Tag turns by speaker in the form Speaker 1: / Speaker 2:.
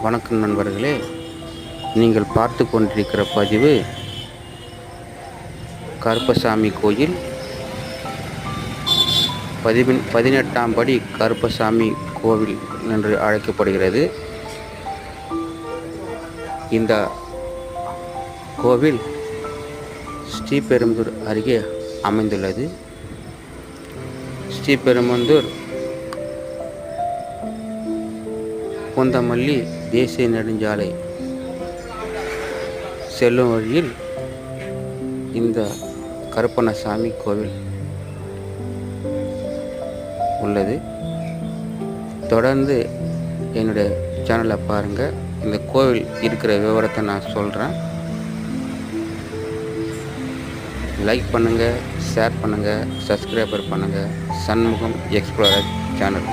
Speaker 1: வணக்கம் நண்பர்களே, நீங்கள் பார்த்து கொண்டிருக்கிற பதிவு கருப்பசாமி கோயில் 18ஆம் படி கருப்பசாமி கோவில் என்று அழைக்கப்படுகிறது. இந்த கோவில் ஸ்ரீபெரும்புதூர் அருகே அமைந்துள்ளது. ஸ்ரீபெரும்புதூர் பூந்தமல்லி தேசிய நெடுஞ்சாலை செல்லும் வழியில் இந்த கருப்பண்ணசாமி கோவில் உள்ளது. தொடர்ந்து என்னுடைய சேனலை பாருங்கள். இந்த கோவில் இருக்கிற விவரத்தை நான் சொல்கிறேன். லைக் பண்ணுங்கள், ஷேர் பண்ணுங்கள், சப்ஸ்கிரைபர் பண்ணுங்கள். Shanmugam explorer channel.